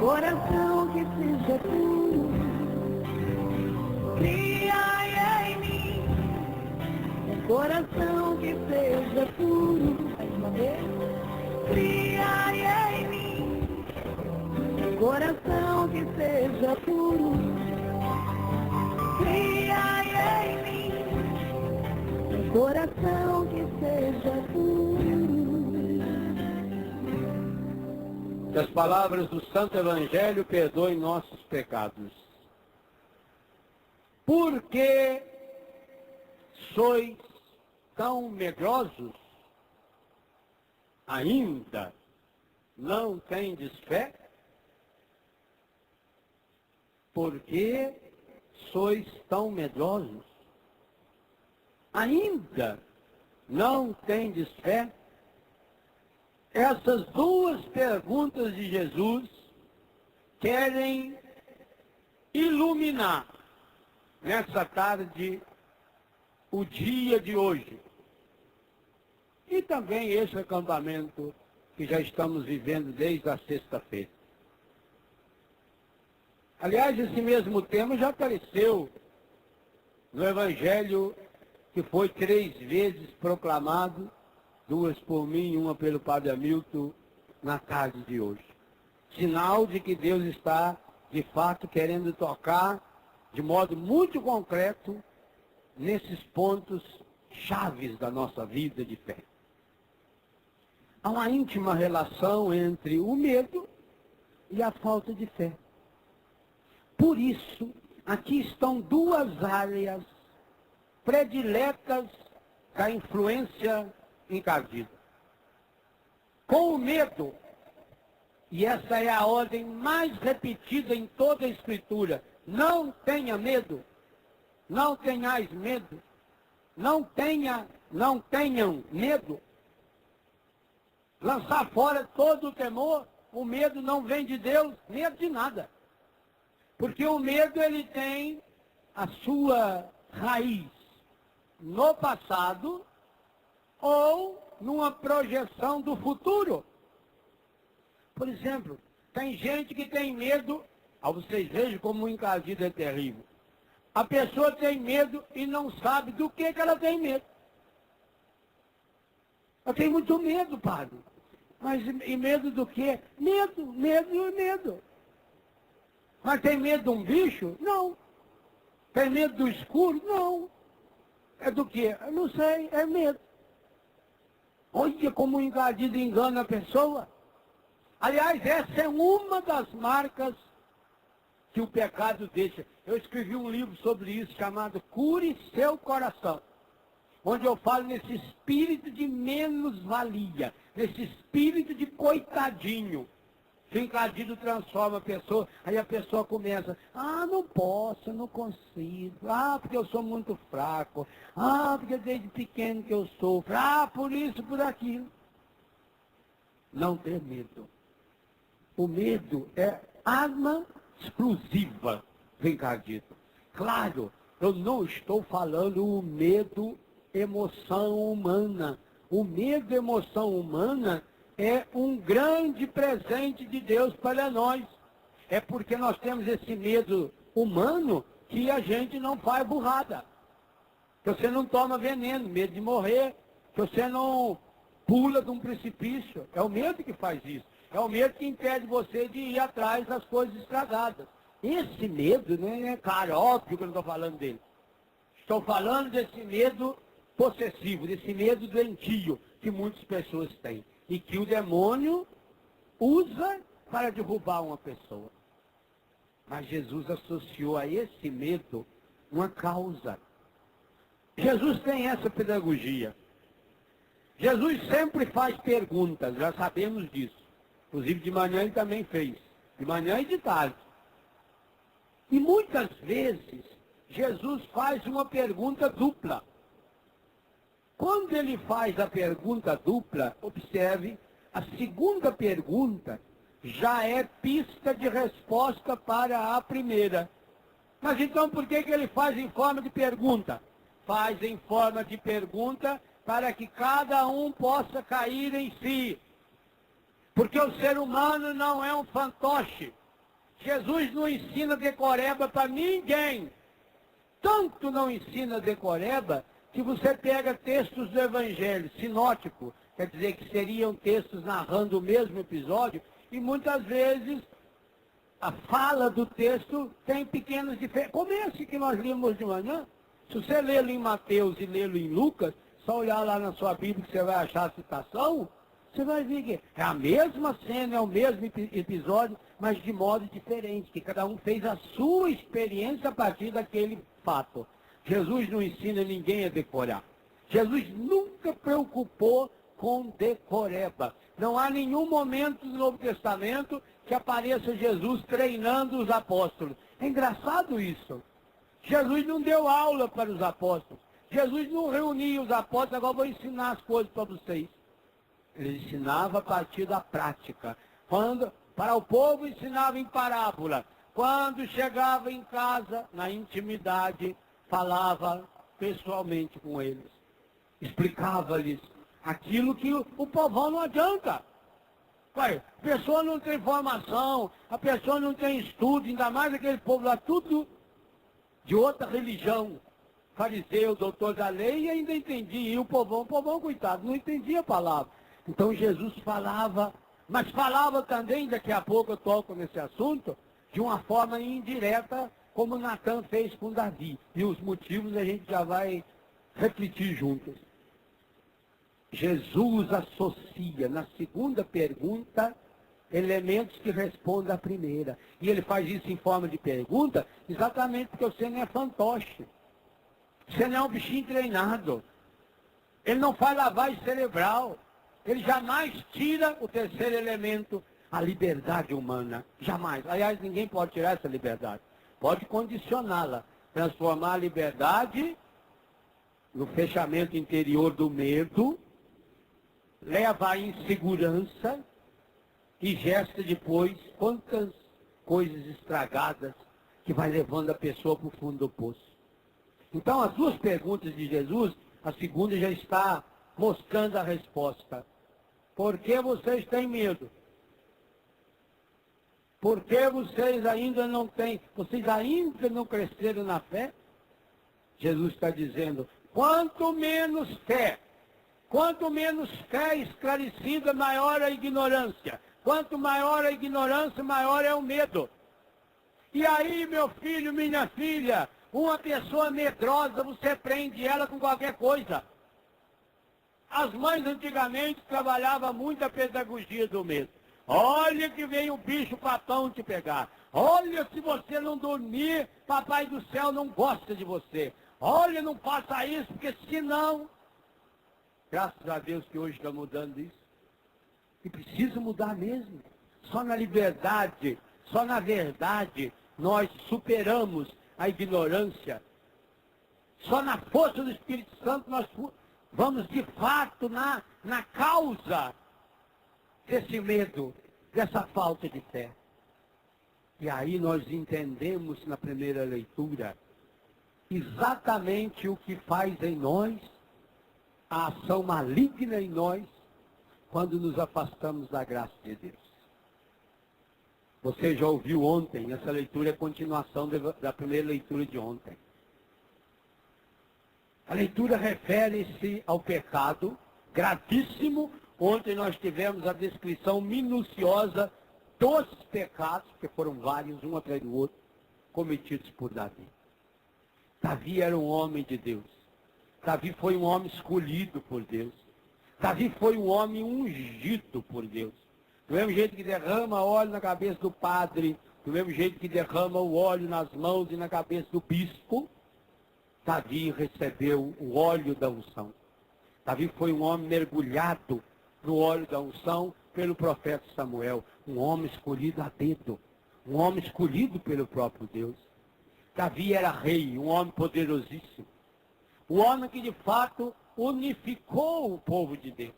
coração que seja puro, cria em mim um coração que seja puro. Mais uma vez. Cria em mim um coração que seja puro. Cria em mim um coração que seja puro. Que as palavras do Santo Evangelho perdoem nossos pecados. Por que sois tão medrosos? Ainda não tendes fé? Por que sois tão medrosos? Ainda não tendes fé? Essas duas perguntas de Jesus querem iluminar nessa tarde o dia de hoje. E também esse acampamento que já estamos vivendo desde a sexta-feira. Aliás, esse mesmo tema já apareceu no Evangelho que foi 3 vezes proclamado, 2 por mim e uma pelo Padre Hamilton, na tarde de hoje. Sinal de que Deus está, de fato, querendo tocar de modo muito concreto nesses pontos chaves da nossa vida de fé. Há uma íntima relação entre o medo e a falta de fé. Por isso, aqui estão 2 áreas prediletas da influência encardida. Com o medo, e essa é a ordem mais repetida em toda a Escritura, não tenha medo, não tenhais medo, não tenham medo. Lançar fora todo o temor. O medo não vem de Deus, medo de nada. Porque o medo, ele tem a sua raiz no passado ou numa projeção do futuro. Por exemplo, tem gente que tem medo, vocês vejam como o encardido é terrível. A pessoa tem medo e não sabe do que ela tem medo. Eu tenho muito medo, padre. Mas e medo do quê? Medo. Mas tem medo de um bicho? Não. Tem medo do escuro? Não. É do quê? Eu não sei, é medo. Olha como o encardido engana a pessoa. Aliás, essa é uma das marcas que o pecado deixa. Eu escrevi um livro sobre isso, chamado Cure Seu Coração, onde eu falo nesse espírito de menos-valia, nesse espírito de coitadinho, que o encardido transforma a pessoa, aí a pessoa começa, não posso, não consigo, porque eu sou muito fraco, porque desde pequeno que eu sofro, por isso, por aquilo. Não ter medo. O medo é arma exclusiva do encardido. Claro, eu não estou falando o medo emoção humana. O medo emoção humana é um grande presente de Deus para nós. É porque nós temos esse medo humano que a gente não faz burrada. Que você não toma veneno, medo de morrer, que você não pula de um precipício. É o medo que faz isso. É o medo que impede você de ir atrás das coisas estragadas. Esse medo, né, é claro, óbvio que eu não estou falando dele. Estou falando desse medo possessivo, desse medo doentio que muitas pessoas têm. E que o demônio usa para derrubar uma pessoa. Mas Jesus associou a esse medo uma causa. Jesus tem essa pedagogia. Jesus sempre faz perguntas, já sabemos disso. Inclusive de manhã ele também fez. De manhã e de tarde. E muitas vezes Jesus faz uma pergunta dupla. Quando ele faz a pergunta dupla, observe, a segunda pergunta já é pista de resposta para a primeira. Mas então por que ele faz em forma de pergunta? Faz em forma de pergunta para que cada um possa cair em si. Porque o ser humano não é um fantoche. Jesus não ensina decoreba para ninguém. Tanto não ensina decoreba que você pega textos do Evangelho, sinótico, quer dizer que seriam textos narrando o mesmo episódio, e muitas vezes a fala do texto tem pequenas diferenças. Como esse que nós lemos de manhã. Se você lê-lo em Mateus e lê-lo em Lucas, só olhar lá na sua Bíblia que você vai achar a citação, você vai ver que é a mesma cena, é o mesmo episódio, mas de modo diferente, que cada um fez a sua experiência a partir daquele fato. Jesus não ensina ninguém a decorar. Jesus nunca preocupou com decoreba. Não há nenhum momento do Novo Testamento que apareça Jesus treinando os apóstolos. É engraçado isso. Jesus não deu aula para os apóstolos. Jesus não reunia os apóstolos, agora vou ensinar as coisas para vocês. Ele ensinava a partir da prática. Quando, para o povo, ensinava em parábola. Quando chegava em casa, na intimidade, falava pessoalmente com eles. Explicava-lhes aquilo que o povão não adianta. Ué, a pessoa não tem formação, a pessoa não tem estudo, ainda mais aquele povo lá, tudo de outra religião. Fariseu, doutor da lei, e ainda entendia. E o povão, coitado, não entendia a palavra. Então Jesus falava, mas falava também, daqui a pouco eu toco nesse assunto, de uma forma indireta, como Natan fez com Davi. E os motivos a gente já vai refletir juntos. Jesus associa na segunda pergunta elementos que respondem à primeira. E ele faz isso em forma de pergunta, exatamente porque você não é fantoche. Você não é um bichinho treinado. Ele não faz lavagem cerebral. Ele jamais tira o terceiro elemento, a liberdade humana. Jamais. Aliás, ninguém pode tirar essa liberdade. Pode condicioná-la. Transformar a liberdade no fechamento interior do medo, leva à insegurança e gesta depois quantas coisas estragadas que vai levando a pessoa para o fundo do poço. Então, as duas perguntas de Jesus, a segunda já está mostrando a resposta. Por que vocês têm medo? Por que vocês ainda não cresceram na fé? Jesus está dizendo, quanto menos fé esclarecida, maior a ignorância. Quanto maior a ignorância, maior é o medo. E aí, meu filho, minha filha, uma pessoa medrosa, você prende ela com qualquer coisa. As mães antigamente trabalhavam muito a pedagogia do medo. Olha que vem o bicho papão te pegar. Olha, se você não dormir, papai do céu não gosta de você. Olha, não faça isso, porque senão... Graças a Deus que hoje está mudando isso. E precisa mudar mesmo. Só na liberdade, só na verdade, nós superamos a ignorância. Só na força do Espírito Santo nós vamos de fato na causa desse medo, dessa falta de fé. E aí nós entendemos na primeira leitura exatamente o que faz em nós a ação maligna em nós quando nos afastamos da graça de Deus. Você já ouviu ontem, essa leitura é a continuação da primeira leitura de ontem. A leitura refere-se ao pecado gravíssimo. Ontem nós tivemos a descrição minuciosa dos pecados, que foram vários, um atrás do outro, cometidos por Davi. Davi era um homem de Deus. Davi foi um homem escolhido por Deus. Davi foi um homem ungido por Deus. Do mesmo jeito que derrama óleo na cabeça do padre, do mesmo jeito que derrama o óleo nas mãos e na cabeça do bispo, Davi recebeu o óleo da unção. Davi foi um homem mergulhado no óleo da unção pelo profeta Samuel. Um homem escolhido a dedo. Um homem escolhido pelo próprio Deus. Davi era rei, um homem poderosíssimo. O homem que de fato unificou o povo de Deus.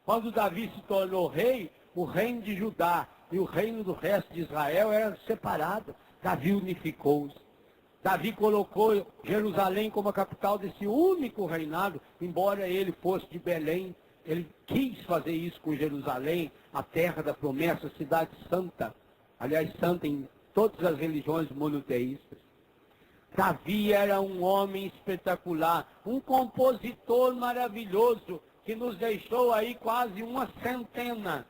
Quando Davi se tornou rei, o reino de Judá e o reino do resto de Israel eram separados. Davi unificou-os. Davi colocou Jerusalém como a capital desse único reinado, embora ele fosse de Belém. Ele quis fazer isso com Jerusalém, a terra da promessa, a cidade santa. aliás, santo em todas as religiões monoteístas. Davi era um homem espetacular, um compositor maravilhoso, que nos deixou aí quase uma centena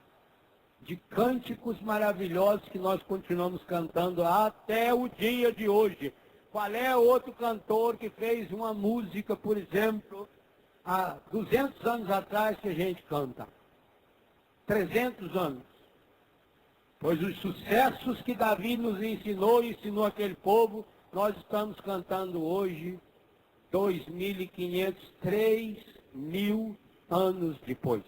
de cânticos maravilhosos que nós continuamos cantando até o dia de hoje. Qual é outro cantor que fez uma música, por exemplo, há 200 anos atrás que a gente canta? 300 anos. Pois os sucessos que Davi nos ensinou e ensinou aquele povo, nós estamos cantando hoje, 2.500, 3.000 anos depois.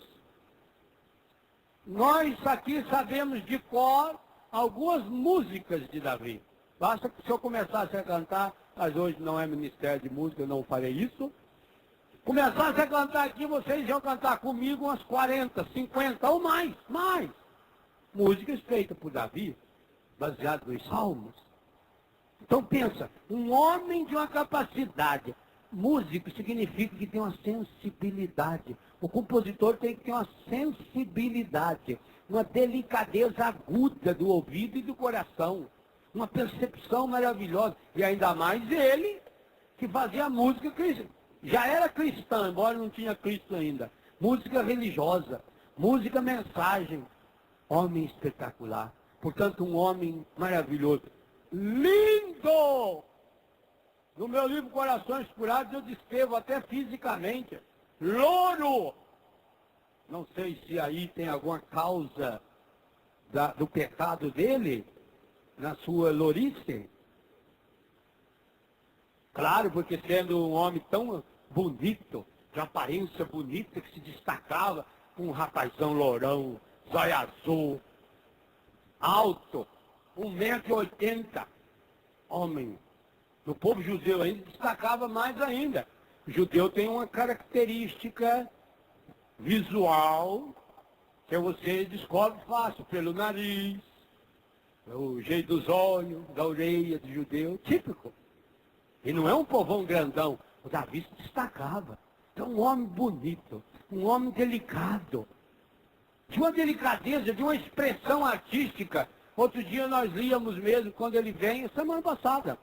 Nós aqui sabemos de cor algumas músicas de Davi. Basta que se eu começasse a cantar, mas hoje não é ministério de música, eu não farei isso. Começasse a cantar aqui, vocês iam cantar comigo umas 40, 50 ou mais. Músicas feitas por Davi, baseadas nos salmos. Então pensa, um homem de uma capacidade. Músico significa que tem uma sensibilidade. O compositor tem que ter uma sensibilidade, uma delicadeza aguda do ouvido e do coração, uma percepção maravilhosa. E ainda mais ele, que fazia música cristã. Já era cristã, embora não tinha Cristo ainda. Música religiosa, música mensagem. Homem espetacular. Portanto, um homem maravilhoso. Lindo! No meu livro Corações Curados eu descrevo até fisicamente. Louro! Não sei se aí tem alguma causa do pecado dele, na sua lourice. Claro, porque sendo um homem tão bonito, de aparência bonita, que se destacava, um rapazão lourão, zóio azul, alto, 1,80 m, homem. No povo judeu ainda destacava mais ainda. O judeu tem uma característica visual que você descobre fácil, pelo nariz, o jeito dos olhos, da orelha do judeu, típico. E não é um povão grandão. O Davi se destacava. Então, um homem bonito, um homem delicado, de uma delicadeza, de uma expressão artística. Outro dia nós líamos mesmo, quando ele vem, semana passada.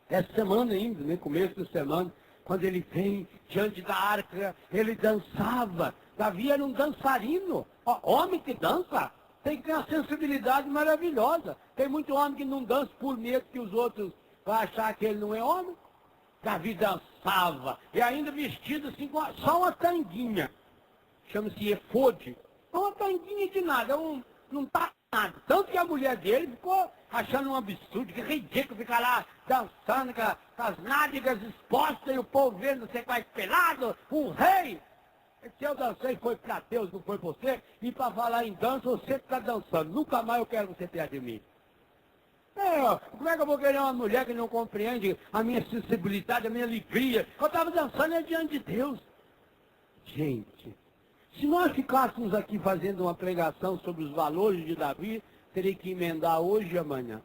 Essa semana ainda, no começo da semana, quando ele vem diante da arca, ele dançava. Davi era um dançarino. Homem que dança tem que ter uma sensibilidade maravilhosa. Tem muito homem que não dança por medo que os outros vão achar que ele não é homem. Davi dançava, e ainda vestido assim, com só uma tanguinha. Chama-se efode. Uma tanguinha de nada, não tá nada. Tanto que a mulher dele ficou achando um absurdo, que ridículo ficar lá dançando com as nádegas expostas e o povo vendo você quase pelado, um rei. Se eu dancei foi para Deus, não foi para você. E para falar em dança, você está dançando. Nunca mais eu quero você perto de mim. Como é que eu vou querer uma mulher que não compreende a minha sensibilidade, a minha alegria? Eu estava dançando diante de Deus. Gente, se nós ficássemos aqui fazendo uma pregação sobre os valores de Davi, teria que emendar hoje e amanhã.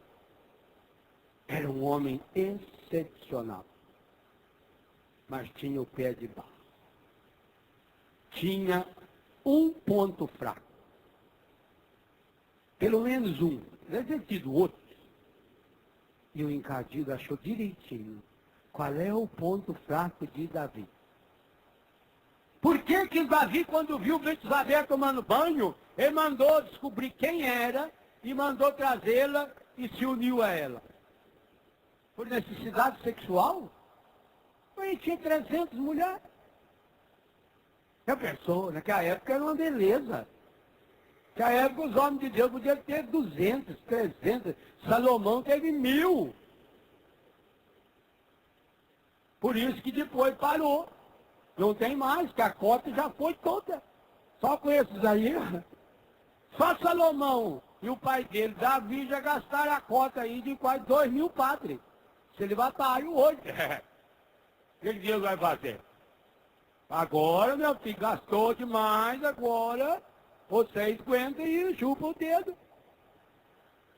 Era um homem excepcional. Mas tinha o pé de barro. Tinha um ponto fraco. Pelo menos um. Deve ter tido outro. E o encardido achou direitinho qual é o ponto fraco de Davi. Por que Davi, quando viu Betsabé tomando banho, ele mandou descobrir quem era e mandou trazê-la e se uniu a ela? Por necessidade sexual? Ele tinha 300 mulheres. Já pensou? Naquela época era uma beleza. Naquela época os homens de Deus podiam ter 200, 300. Salomão teve 1000. Por isso que depois parou. Não tem mais, que a cota já foi toda. Só com esses aí. Só Salomão e o pai dele, Davi, já gastaram a cota aí de quase 2.000 padres. Celibatário hoje. O que Deus vai fazer? Agora, meu filho, gastou demais, agora vocês aguentam e chupa o dedo.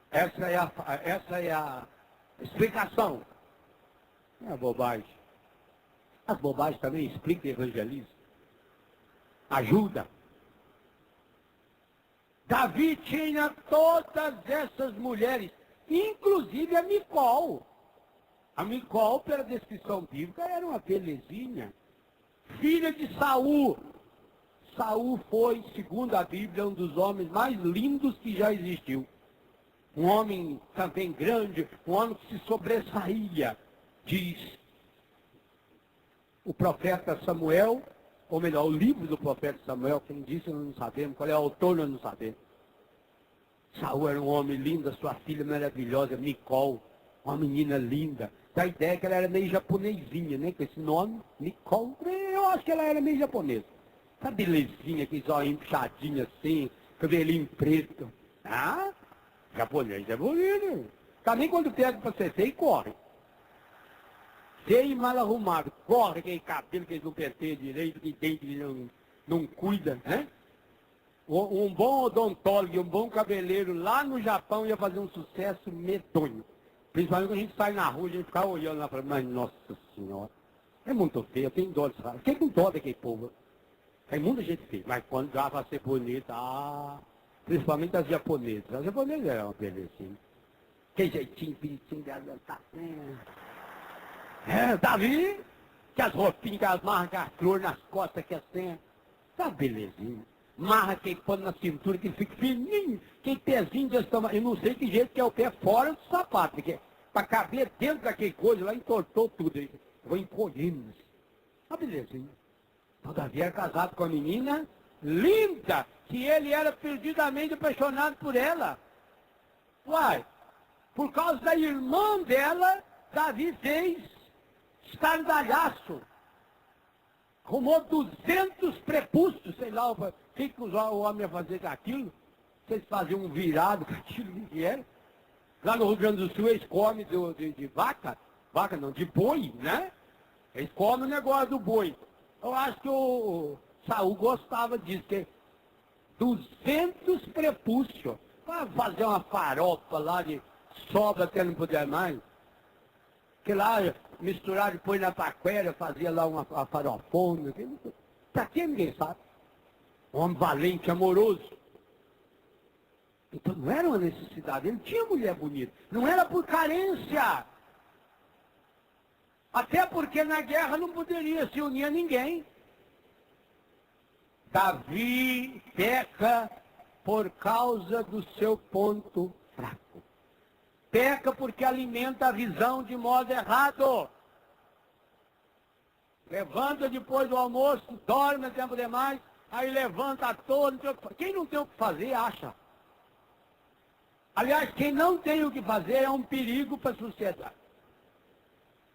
Essa é a explicação. Não é bobagem. As bobagens também explicam e evangelizam. Ajuda. Davi tinha todas essas mulheres, inclusive a Micol. A Micol, pela descrição bíblica, era uma belezinha. Filha de Saul. Saul foi, segundo a Bíblia, um dos homens mais lindos que já existiu. Um homem também grande, um homem que se sobressaía, diz o profeta Samuel, ou melhor, o livro do profeta Samuel, quem disse nós não sabemos, qual é o autor nós não sabemos. Saul era um homem lindo, a sua filha maravilhosa, Micol, uma menina linda. Dá a ideia que ela era meio japonesinha, né? Com esse nome, Micol, eu acho que ela era meio japonesa. Essa belezinha, aqueles olhos inchadinhos assim, cabelinho preto. Ah, japonês é bonito. Também quando pega pra você e corre. Feio e mal arrumado, corre aquele cabelo que eles não penteiam direito, que dente não cuida, né? Um bom odontólogo, um bom cabeleiro lá no Japão ia fazer um sucesso medonho. Principalmente quando a gente sai na rua, a gente fica olhando lá para mas nossa senhora, é muito feio, eu tenho dó desse cara. Fiquei com dó daquele povo. Tem muita gente feia, mas quando já vai ser bonita, principalmente as japonesas. As japonesas eram uma belezinha. Que jeitinho, bonitinho, tá Davi, que as roupinhas, que as marcas, as flores nas costas, que assim, tá belezinha. Marra aquele pano na cintura, que fica fininho, aquele pezinho desse tamanho. Eu não sei que jeito que é o pé fora do sapato, porque para caber dentro daquele coisa lá, entortou tudo aí. Vou encolhendo. Tá belezinha. Então Davi era casado com uma menina linda, que ele era perdidamente apaixonado por ela. Uai, por causa da irmã dela, Davi fez escandalhaço. Arrumou 200 prepúcios, sei lá, o que o homem ia fazer com aquilo. Vocês faziam um virado com aquilo que era. Lá no Rio Grande do Sul eles comem de vaca, vaca não, de boi, né? Eles comem o negócio do boi. Eu acho que o Saul gostava disso, que 200 prepúcios, para fazer uma farofa lá de sobra até não poder mais. Que lá misturar depois na paquera, fazia lá uma farofona. Para que ninguém sabe? Um homem valente, amoroso. Então não era uma necessidade, ele tinha mulher bonita. Não era por carência. Até porque na guerra não poderia se unir a ninguém. Davi peca por causa do seu ponto fraco. Peca porque alimenta a visão de modo errado. Levanta depois do almoço, dorme tempo demais, aí levanta à toa. Quem não tem o que fazer, acha. Aliás, quem não tem o que fazer é um perigo para a sociedade.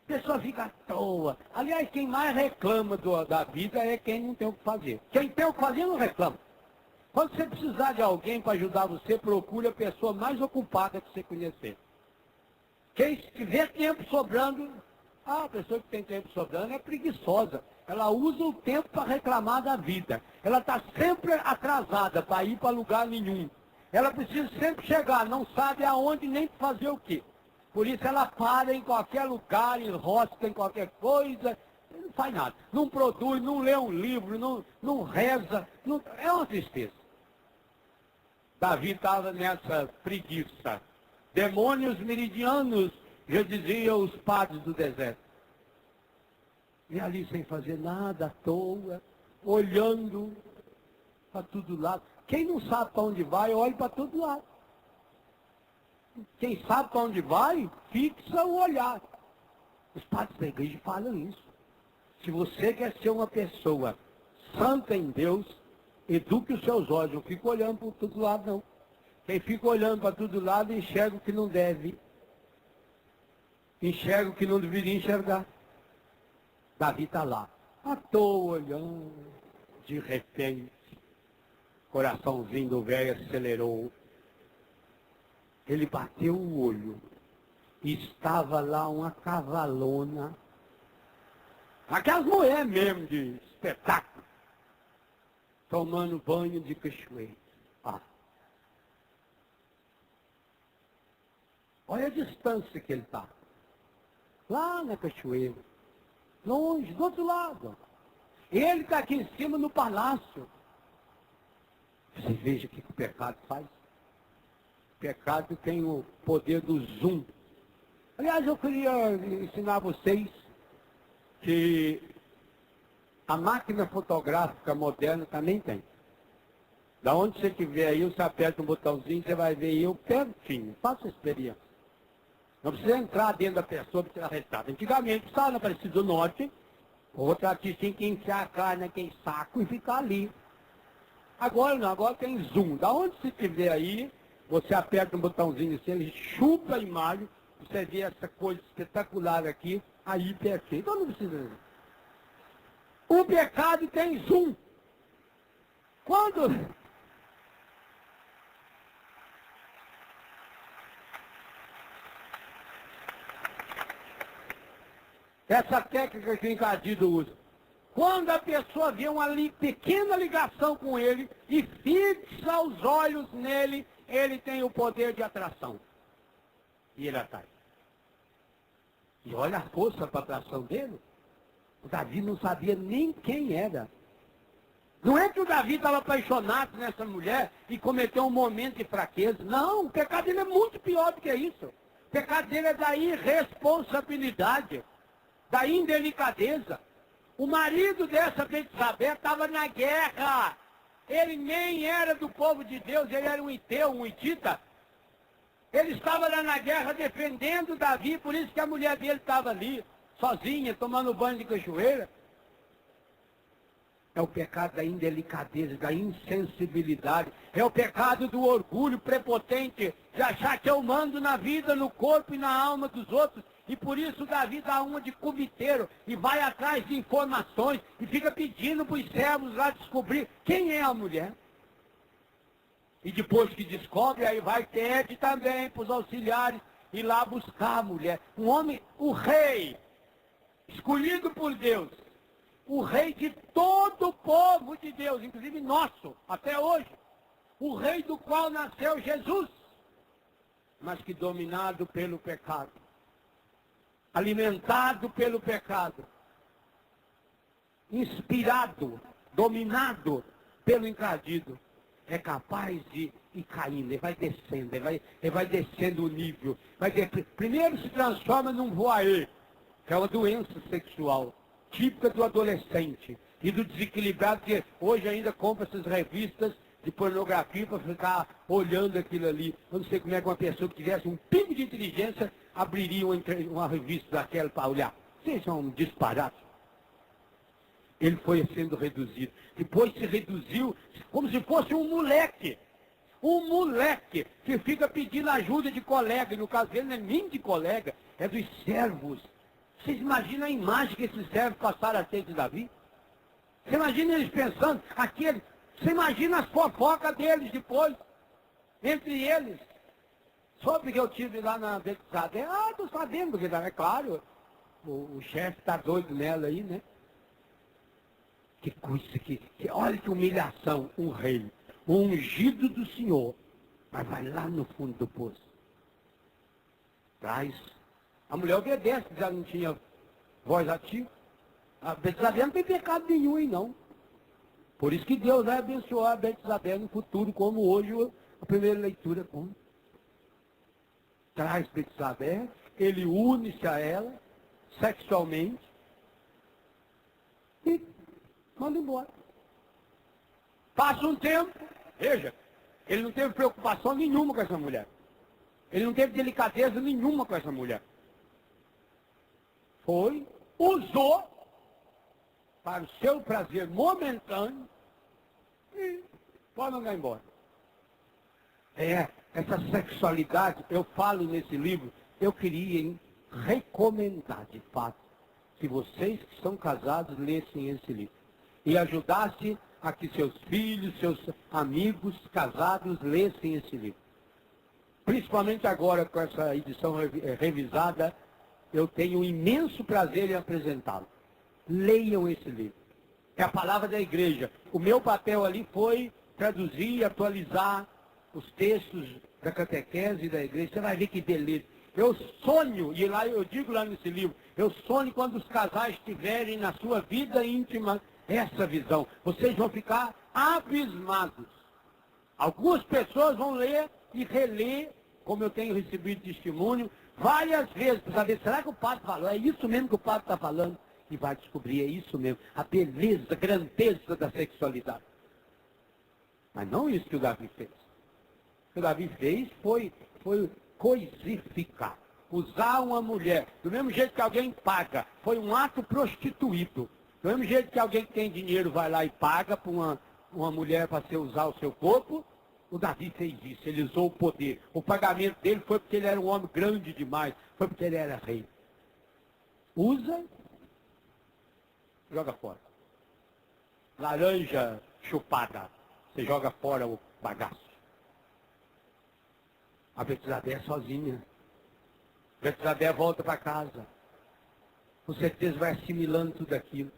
A pessoa fica à toa. Aliás, quem mais reclama da vida é quem não tem o que fazer. Quem tem o que fazer não reclama. Quando você precisar de alguém para ajudar você, procure a pessoa mais ocupada que você conhecer. Quem tiver tempo sobrando, a pessoa que tem tempo sobrando é preguiçosa. Ela usa o tempo para reclamar da vida. Ela está sempre atrasada para ir para lugar nenhum. Ela precisa sempre chegar, não sabe aonde nem fazer o quê. Por isso ela para em qualquer lugar, enrosca em qualquer coisa, não faz nada. Não produz, não lê um livro, não reza. É uma tristeza. Davi estava nessa preguiça. Demônios meridianos, já diziam os padres do deserto. E ali sem fazer nada, à toa, olhando para todo lado. Quem não sabe para onde vai, olha para todo lado. Quem sabe para onde vai, fixa o olhar. Os padres da igreja falam isso. Se você quer ser uma pessoa santa em Deus, eduque os seus olhos. Não fica olhando para todo lado, não. Quem fica olhando para todo lado, enxerga o que não deve. Enxerga o que não deveria enxergar. Davi está lá. À toa olhando. De repente, o coraçãozinho do velho acelerou. Ele bateu o olho. E estava lá uma cavalona. Aquelas mulheres mesmo de espetáculo. Tomando banho de cachoeira. Olha a distância que ele está. Lá na cachoeira. Longe, do outro lado. Ele está aqui em cima no palácio. Você veja o que o pecado faz. O pecado tem o poder do zoom. Aliás, eu queria ensinar a vocês que a máquina fotográfica moderna também tem. Da onde você estiver aí, você aperta um botãozinho, você vai ver eu pertinho. Faça a experiência. Não precisa entrar dentro da pessoa para tirar retrato. Antigamente, estava na Aparecida do Norte, outra artista tinha que enfiar a cara naquele saco e ficar ali. Agora não, agora tem zoom. Da onde você estiver aí, você aperta um botãozinho assim, ele chupa a imagem, você vê essa coisa espetacular aqui, aí pertinho. Então não precisa. O pecado tem zoom. Quando... Essa técnica que o encardido usa. Quando a pessoa vê uma pequena ligação com ele e fixa os olhos nele, ele tem o poder de atração. E ele atrai. E olha a força para a atração dele. O Davi não sabia nem quem era. Não é que o Davi estava apaixonado nessa mulher e cometeu um momento de fraqueza. Não, o pecado dele é muito pior do que isso. O pecado dele é da irresponsabilidade, da indelicadeza. O marido dessa Betsabé estava na guerra. Ele nem era do povo de Deus, ele era um hiteu, um hitita. Ele estava lá na guerra defendendo Davi, por isso que a mulher dele estava ali, sozinha, tomando banho de cachoeira. É o pecado da indelicadeza, da insensibilidade. É o pecado do orgulho prepotente, de achar que eu mando na vida, no corpo e na alma dos outros. E por isso Davi dá uma de cubiteiro e vai atrás de informações e fica pedindo para os servos lá descobrir quem é a mulher. E depois que descobre, aí vai pede também para os auxiliares ir lá buscar a mulher. Um homem, o rei, escolhido por Deus, o rei de todo o povo de Deus, inclusive nosso, até hoje. O rei do qual nasceu Jesus, mas que dominado pelo pecado, alimentado pelo pecado, inspirado, dominado pelo encardido, é capaz de ir caindo, ele vai descendo, ele vai descendo o nível. Primeiro se transforma num voyeur, que é uma doença sexual, típica do adolescente e do desequilibrado, que hoje ainda compra essas revistas de pornografia para ficar olhando aquilo ali. Eu não sei como é que uma pessoa que tivesse um pingo de inteligência abriria uma revista daquela para olhar. Vocês são um disparate. Ele foi sendo reduzido. Depois se reduziu como se fosse um moleque. Um moleque que fica pedindo ajuda de colega. E no caso dele não é nem de colega, é dos servos. Vocês imaginam a imagem que esses servos passaram a ter de Davi? Você imagina eles pensando, você imagina as fofocas deles depois, entre eles. Soube que eu tive lá na Betsabé. Estou sabendo que é claro, o chefe está doido nela aí, né? Que coisa olha que humilhação, um rei, um ungido do Senhor, mas vai lá no fundo do poço. Traz. A mulher obedece, já não tinha voz ativa. A Betsabé não tem pecado nenhum aí, não. Por isso que Deus vai abençoar a Betsabé no futuro, como hoje a primeira leitura conta. Traz Betsabé, ele une-se a ela, sexualmente, e manda embora. Passa um tempo, veja, ele não teve preocupação nenhuma com essa mulher. Ele não teve delicadeza nenhuma com essa mulher. Usou para o seu prazer momentâneo e pode mandar embora. Essa sexualidade, eu falo nesse livro, eu queria recomendar, de fato, que vocês que são casados lessem esse livro. E ajudasse a que seus filhos, seus amigos casados lessem esse livro. Principalmente agora com essa edição revisada, eu tenho um imenso prazer em apresentá-lo. Leiam esse livro. É a palavra da igreja. O meu papel ali foi traduzir e atualizar os textos da catequese da igreja. Você vai ver que beleza. Eu sonho, e lá eu digo lá nesse livro, eu sonho quando os casais tiverem na sua vida íntima essa visão. Vocês vão ficar abismados Algumas pessoas vão ler e reler, como eu tenho recebido testemunho, várias vezes, para saber, será que o padre falou? É isso mesmo que o padre está falando? E vai descobrir, é isso mesmo, a beleza, a grandeza da sexualidade. Mas não isso que o Davi fez. O que o Davi fez foi coisificar. Usar uma mulher, do mesmo jeito que alguém paga, foi um ato prostituído. Do mesmo jeito que alguém que tem dinheiro vai lá e paga para uma mulher para usar o seu corpo, o Davi fez isso, ele usou o poder. O pagamento dele foi porque ele era um homem grande demais, foi porque ele era rei. Usa, joga fora. Laranja chupada, você joga fora o bagaço. A Betsabé é sozinha. Betsabé volta para casa. Com certeza vai assimilando tudo aquilo.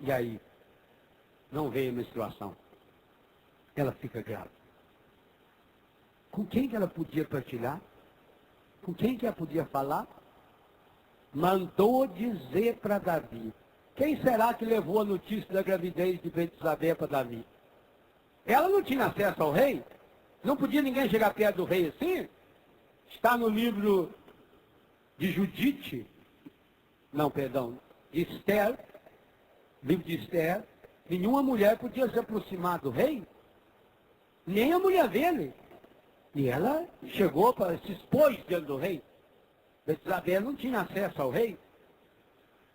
E aí, não veio a menstruação. Ela fica grávida. Com quem que ela podia partilhar? Com quem que ela podia falar? Mandou dizer para Davi. Quem será que levou a notícia da gravidez de Betsabé para Davi? Ela não tinha acesso ao rei? Não podia ninguém chegar perto do rei assim? Está no livro de Judite, não, perdão, de Esther, livro de Esther, nenhuma mulher podia se aproximar do rei, nem a mulher dele. E ela chegou para se expor diante do rei. Betsabé não tinha acesso ao rei.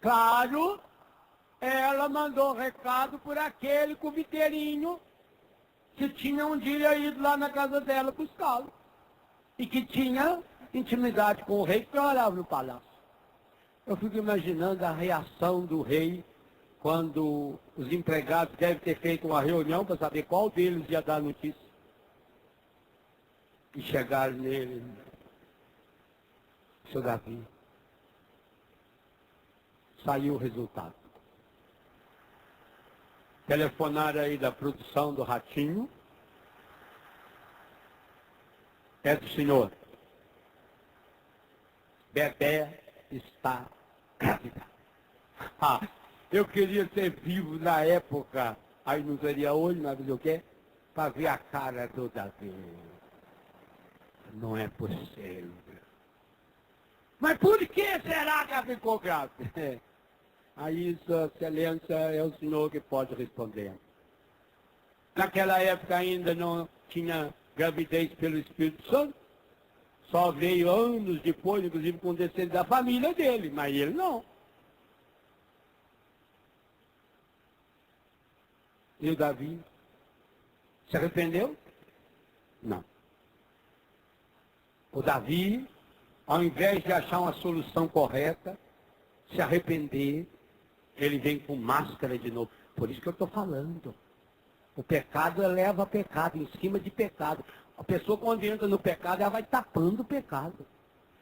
Claro, ela mandou recado por aquele coviteirinho que tinha um dia ido lá na casa dela buscá-lo. E que tinha intimidade com o rei que trabalhava no palácio. Eu fico imaginando a reação do rei quando os empregados devem ter feito uma reunião para saber qual deles ia dar notícia. E chegaram nele. Seu Davi. Saiu o resultado. Telefonaram aí da produção do Ratinho. É do senhor. Bebé está grávida. Ah, eu queria ser vivo na época, aí não seria hoje, mas o quê? Para ver a cara do Davi. Não é possível. Mas por que será que ela ficou grávida? Aí, Sua Excelência, é o senhor que pode responder. Naquela época ainda não tinha gravidez pelo Espírito Santo. Só veio anos depois, inclusive com descendentes da família dele, mas ele não. E o Davi se arrependeu? Não. O Davi, ao invés de achar uma solução correta, se arrepender, ele vem com máscara de novo. Por isso que eu estou falando. O pecado leva a pecado, em cima de pecado. A pessoa, quando entra no pecado, ela vai tapando o pecado.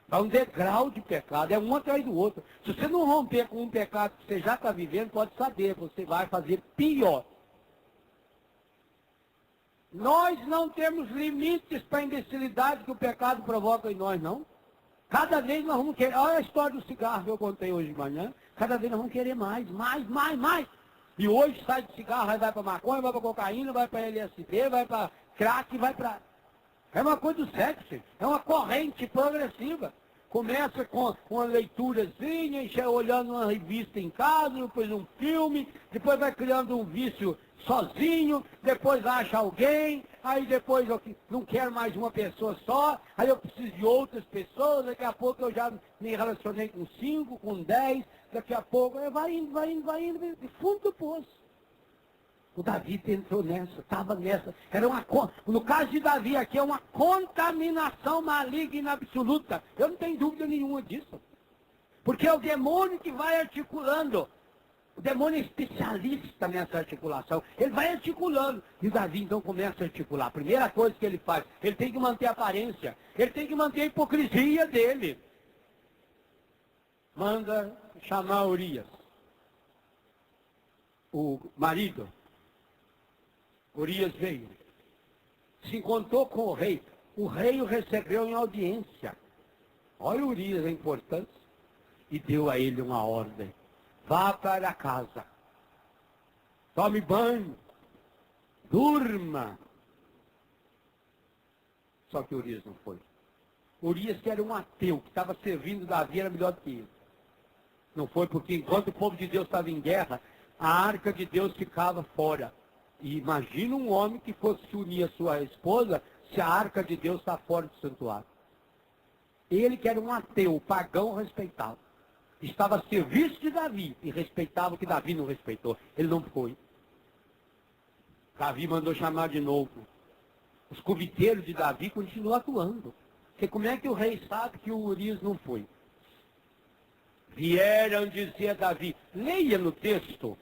Vai um degrau de pecado, é um atrás do outro. Se você não romper com um pecado que você já está vivendo, pode saber, você vai fazer pior. Nós não temos limites para a imbecilidade que o pecado provoca em nós, não. Cada vez nós vamos querer. Olha a história do cigarro que eu contei hoje de manhã. Cada vez nós vamos querer mais. E hoje sai de cigarro, aí vai para maconha, vai para cocaína, vai para LSD, vai para crack, vai para... É uma coisa do sexo, é uma corrente progressiva. Começa com uma leiturazinha, olhando uma revista em casa, depois um filme, depois vai criando um vício sozinho, depois acha alguém, aí depois eu não quero mais uma pessoa só, aí eu preciso de outras pessoas, daqui a pouco eu já me relacionei com 5, com 10, daqui a pouco vai indo, de fundo do poço. O Davi entrou nessa, estava nessa. No caso de Davi aqui, é uma contaminação maligna absoluta. Eu não tenho dúvida nenhuma disso. Porque é o demônio que vai articulando. O demônio é especialista nessa articulação. Ele vai articulando. E o Davi então começa a articular. A primeira coisa que ele faz, ele tem que manter a aparência. Ele tem que manter a hipocrisia dele. Manda chamar Urias. O marido. Urias veio. Se encontrou com o rei. O rei o recebeu em audiência. Olha Urias a importância. E deu a ele uma ordem. Vá para casa. Tome banho. Durma. Só que Urias não foi. Urias, que era um ateu, que estava servindo Davi, era melhor do que ele. Não foi porque enquanto o povo de Deus estava em guerra, a arca de Deus ficava fora. E imagina um homem que fosse se unir a sua esposa se a arca de Deus está fora do santuário. Ele, que era um ateu, pagão, respeitava. Estava a serviço de Davi e respeitava o que Davi não respeitou. Ele não foi. Davi mandou chamar de novo. Os coviteiros de Davi continuam atuando. Porque como é que o rei sabe que o Urias não foi? Vieram dizer a Davi, leia no texto,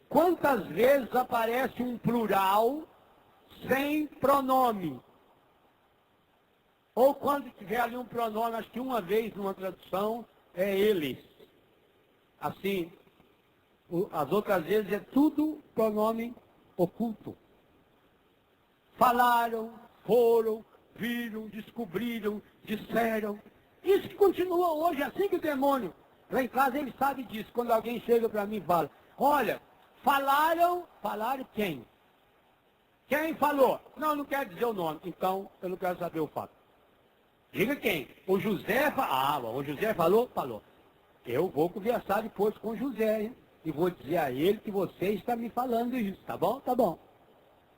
quantas vezes aparece um plural sem pronome? Ou quando tiver ali um pronome, acho que uma vez numa tradução, é eles. Assim, as outras vezes é tudo pronome oculto. Falaram, foram, viram, descobriram, disseram. Isso que continua hoje, assim que o demônio. Lá em casa ele sabe disso, quando alguém chega para mim e fala, olha, falaram quem? Quem falou? Não, não quero dizer o nome, então eu não quero saber o fato. Diga quem? O José, o José falou? Falou. Eu vou conversar depois com o José, hein? E vou dizer a ele que você está me falando isso, tá bom? Tá bom.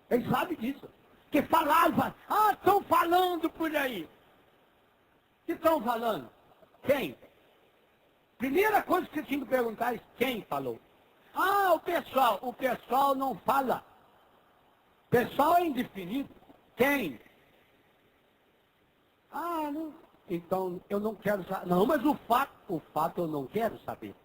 Ele sabe disso. Que falaram, estão falando por aí. O que estão falando? Quem? Primeira coisa que você tinha que perguntar é quem falou. O pessoal não fala. Pessoal é indefinido. Quem? Não. Então eu não quero saber. Não, mas o fato eu não quero saber.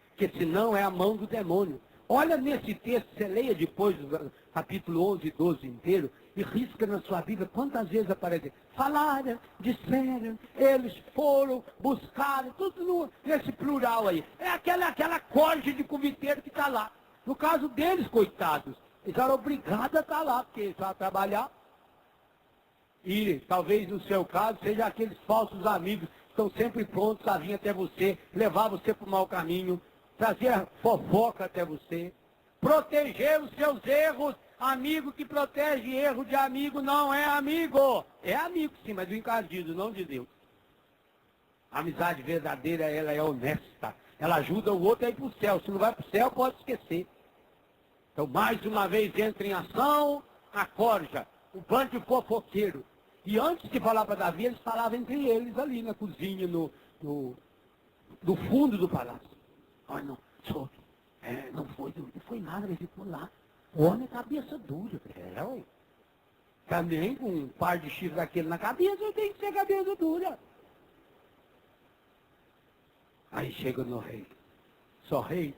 Porque senão é a mão do demônio. Olha nesse texto, você leia depois do capítulo 11 e 12 inteiro e risca na sua vida quantas vezes aparece. Falaram, disseram, eles foram, buscaram, tudo nesse plural aí. É aquela corte de coviteiro que está lá. No caso deles, coitados, eles eram obrigados a estar lá, porque eles estavam a trabalhar. E talvez no seu caso seja aqueles falsos amigos que estão sempre prontos a vir até você, levar você para o mau caminho, trazer fofoca até você, proteger os seus erros. Amigo que protege erro de amigo não é amigo. É amigo sim, mas do encardido, não de Deus. A amizade verdadeira, ela é honesta. Ela ajuda o outro a ir para o céu. Se não vai para o céu, pode esquecer. Então, mais uma vez, entra em ação a corja, o bando de fofoqueiro. E antes de falar para Davi, eles falavam entre eles ali na cozinha, no fundo do palácio. Olha, não, senhor, não foi nada, ele ficou lá. O homem é cabeça dura. Ué. Também com um par de chifres daquele na cabeça, eu tenho que ser cabeça dura. Aí chega no rei. Só rei,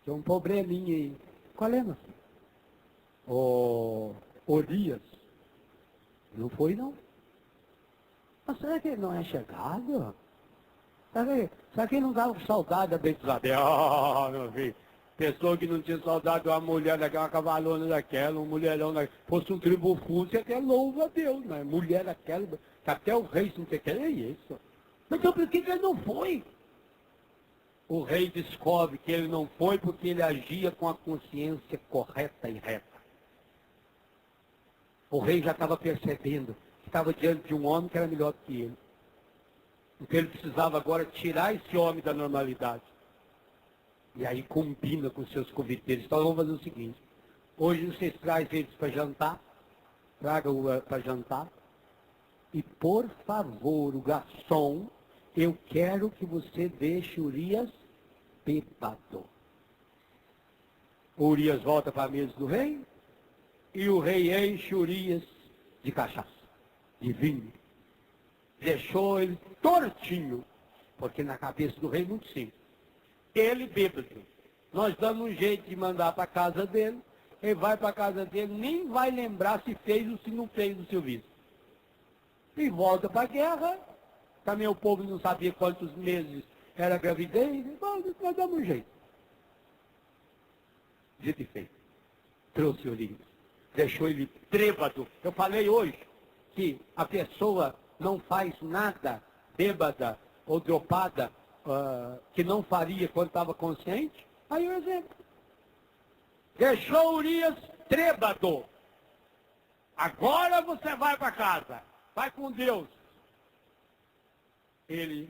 tem um probleminha aí. Qual é, meu filho? Urias. Não foi, não. Mas será que ele não é chegado? Será que ele não dava saudade da Betsabé? Meu filho. Pessoa que não tinha saudade de uma mulher daquela, uma cavalona daquela, um mulherão daquela. Fosse um tribufuso, você até louva a Deus, mas mulher daquela, que até o rei não quer, é isso. Mas então por que ele não foi? O rei descobre que ele não foi porque ele agia com a consciência correta e reta. O rei já estava percebendo que estava diante de um homem que era melhor do que ele. Então ele precisava agora tirar esse homem da normalidade. E aí combina com os seus coviteiros. Então vamos fazer o seguinte. Hoje vocês trazem eles para jantar. Tragam para jantar. E por favor, o garçom, eu quero que você deixe Urias bêbado. O Urias volta para a mesa do rei. E o rei enche Urias de cachaça, de vinho. Deixou ele tortinho. Porque na cabeça do rei é muito simples. Ele bêbado. Nós damos um jeito de mandar para a casa dele. Ele vai para a casa dele, nem vai lembrar se fez ou se não fez o serviço. E volta para a guerra. Também o povo não sabia quantos meses era a gravidez. Nós damos um jeito. Dito e feito. Trouxe Urias. Deixou ele trêbado. Eu falei hoje que a pessoa não faz nada bêbada ou dropada que não faria quando estava consciente. Aí o exemplo. Deixou Urias trêbado. agora você vai para casa, vai com Deus. Ele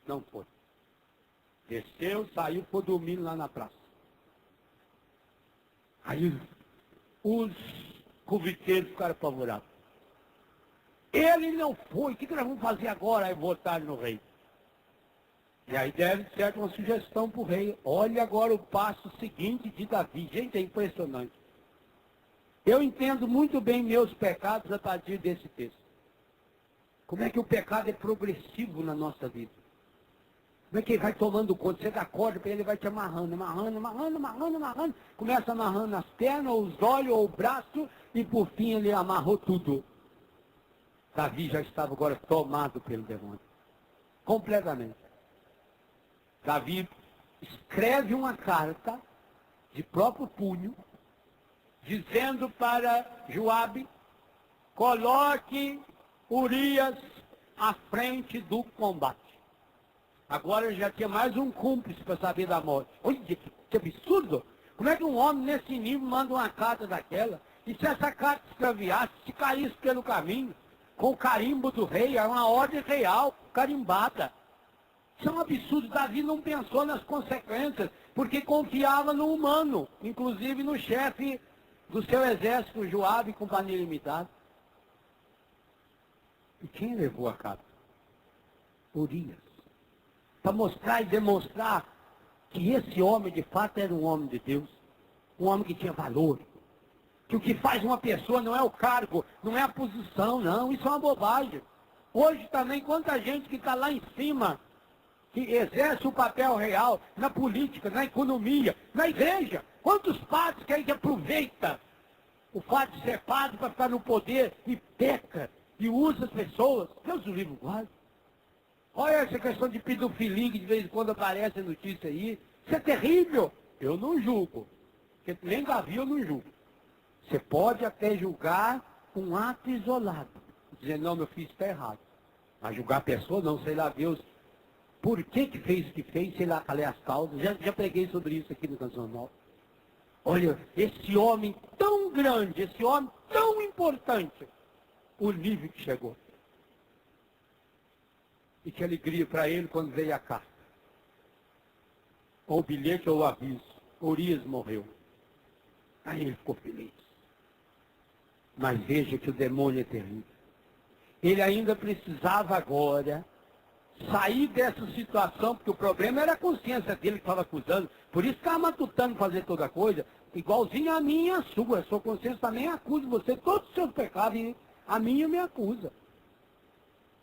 não foi. Desceu, saiu, foi dormindo lá na praça. Aí os conviteiros ficaram apavorados. Ele não foi, o que nós vamos fazer agora? Aí votar no rei. E aí deve ser uma sugestão para o rei. Olha agora o passo seguinte de Davi. Gente, é impressionante. Eu entendo muito bem meus pecados a partir desse texto. Como é que o pecado é progressivo na nossa vida? Como é que ele vai tomando conta? Você dá corda para ele, vai te amarrando. Começa amarrando as pernas, os olhos, ou o braço, e por fim ele amarrou tudo. Davi já estava agora tomado pelo demônio. Completamente. Davi escreve uma carta de próprio punho, dizendo para Joabe, coloque Urias à frente do combate. Agora já tinha mais um cúmplice para saber da morte. Olha que absurdo! Como é que um homem nesse nível manda uma carta daquela? E se essa carta se extraviasse, se caísse pelo caminho, com o carimbo do rei, é uma ordem real, carimbada. Isso é um absurdo. Davi não pensou nas consequências, porque confiava no humano, inclusive no chefe do seu exército, Joabe e companhia limitada. E quem levou a cabo? Urias. Para mostrar e demonstrar que esse homem de fato era um homem de Deus, um homem que tinha valor. Que o que faz uma pessoa não é o cargo, não é a posição, não, isso é uma bobagem. Hoje também, quanta gente que está lá em cima, que exerce o papel real na política, na economia, na igreja. Quantos padres que aí que aproveita o fato de ser padre para ficar no poder e peca e usa as pessoas? Deus o livre guarda. Olha essa questão de pedofilia que de vez em quando aparece a notícia aí. Isso é terrível. Eu não julgo. Porque nem Davi eu não julgo. Você pode até julgar um ato isolado. Dizer, não, meu filho, está errado. Mas julgar a pessoa, não, sei lá, Deus, por que fez o que fez, sei lá, qual é as causas. Já preguei sobre isso aqui no Canção Nova. Olha, esse homem tão grande, esse homem tão importante, o nível que chegou. E que alegria para ele quando veio a carta. Ou o bilhete ou o aviso. Urias morreu. Aí ele ficou feliz. Mas veja que o demônio é terrível. Ele ainda precisava agora sair dessa situação, porque o problema era a consciência dele que estava acusando. Por isso estava matutando fazer toda a coisa, igualzinho a minha e a sua. A sua consciência também acusa você, todos os seus pecados, e a minha me acusa.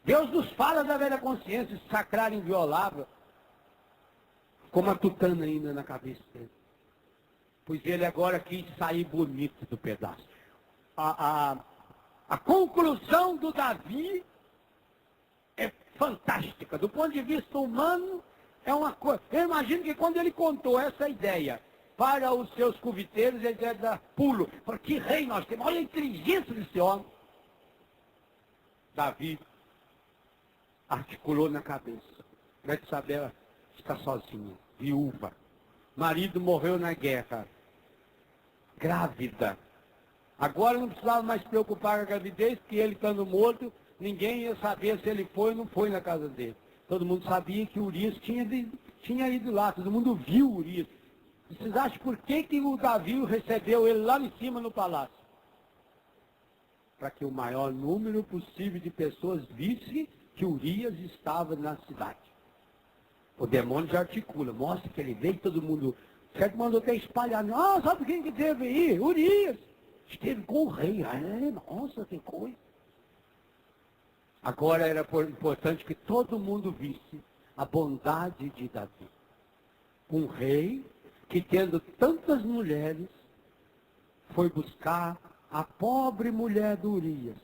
Deus nos fala da velha consciência, sacrária inviolável. Ficou matutando ainda na cabeça dele. Pois ele agora quis sair bonito do pedaço. A conclusão do Davi é fantástica. Do ponto de vista humano, é uma coisa. Eu imagino que quando ele contou essa ideia para os seus conviteiros, ele deve dar pulo. Porque que rei nós temos? Olha a inteligência desse homem. Davi articulou na cabeça. Betsabé está sozinha, viúva. Marido morreu na guerra. Grávida. Agora não precisava mais se preocupar com a gravidez, porque ele estando morto, ninguém ia saber se ele foi ou não foi na casa dele. Todo mundo sabia que Urias tinha ido lá, todo mundo viu Urias. Vocês acham por que o Davi recebeu ele lá em cima no palácio? Para que o maior número possível de pessoas visse que Urias estava na cidade. O demônio já articula, mostra que ele veio, todo mundo, certo, mandou até espalhar. Ah, sabe quem que teve aí? Urias. Esteve com o rei. Nossa, que coisa. Agora era importante que todo mundo visse a bondade de Davi. Um rei que, tendo tantas mulheres, foi buscar a pobre mulher do Urias.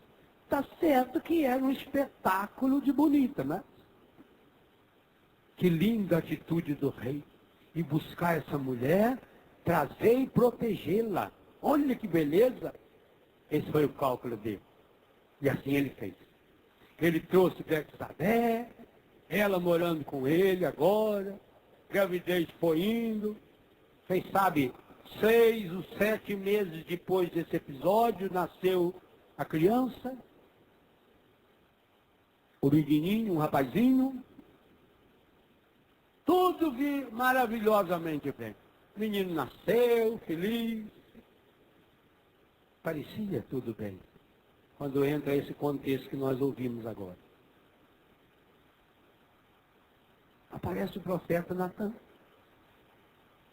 Está certo que era um espetáculo de bonita, né? Que linda atitude do rei. E buscar essa mulher, trazer e protegê-la. Olha que beleza. Esse foi o cálculo dele. E assim ele fez. Ele trouxe Betsabé, ela morando com ele agora, gravidez foi indo. Vocês sabem, 6 ou 7 meses depois desse episódio, nasceu a criança, o menininho, um rapazinho, tudo vi maravilhosamente bem. O menino nasceu, feliz. Parecia tudo bem. Quando entra esse contexto que nós ouvimos agora. Aparece o profeta Natan.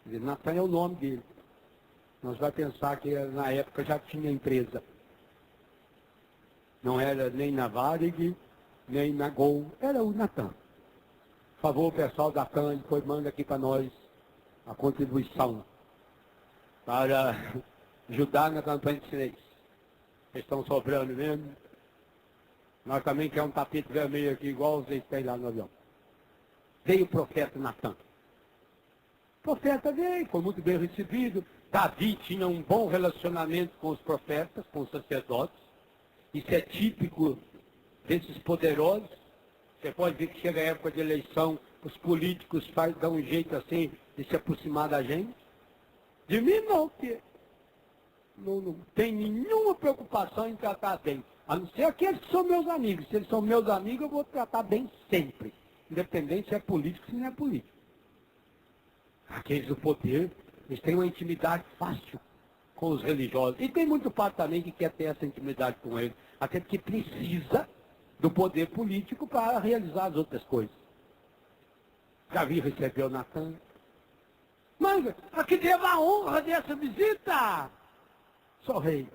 Natan é o nome dele. Nós vamos pensar que na época já tinha empresa. Não era nem na Varig, nem na Gol, era o Natan. Por favor, o pessoal da TAN, depois manda aqui para nós a contribuição para ajudar na campanha de chinês. Vocês estão sobrando mesmo. Nós também queremos um tapete vermelho aqui, igual vocês têm lá no avião. Veio o profeta Natan. O profeta veio, foi muito bem recebido. Davi tinha um bom relacionamento com os profetas, com os sacerdotes. Isso é típico desses poderosos. Você pode ver que chega a época de eleição, os políticos dão um jeito assim de se aproximar da gente. De mim não, porque não tem nenhuma preocupação em tratar bem. A não ser aqueles que são meus amigos. Se eles são meus amigos, eu vou tratar bem sempre. Independente se é político ou se não é político. Aqueles do poder, eles têm uma intimidade fácil com os religiosos. E tem muito padre também que quer ter essa intimidade com eles. Até porque precisa do poder político para realizar as outras coisas. Davi recebeu Natan. Mas a que devo a honra dessa visita? Sou rei.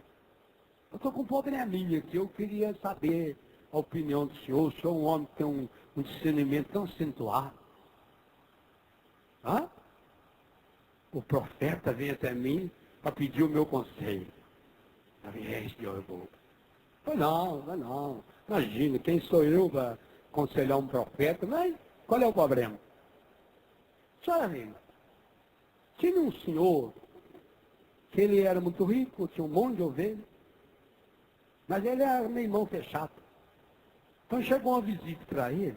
Eu estou com um probleminha aqui. Eu queria saber a opinião do senhor. O senhor é um homem que tem um discernimento tão acentuado. Hã? O profeta vem até mim para pedir o meu conselho. Senhor, eu vou. Não. Imagina, quem sou eu para aconselhar um profeta? Mas qual é o problema? Senhora amiga, tinha um senhor que ele era muito rico, tinha um monte de ovelhas, mas ele era meio mão fechada. Então chegou uma visita para ele,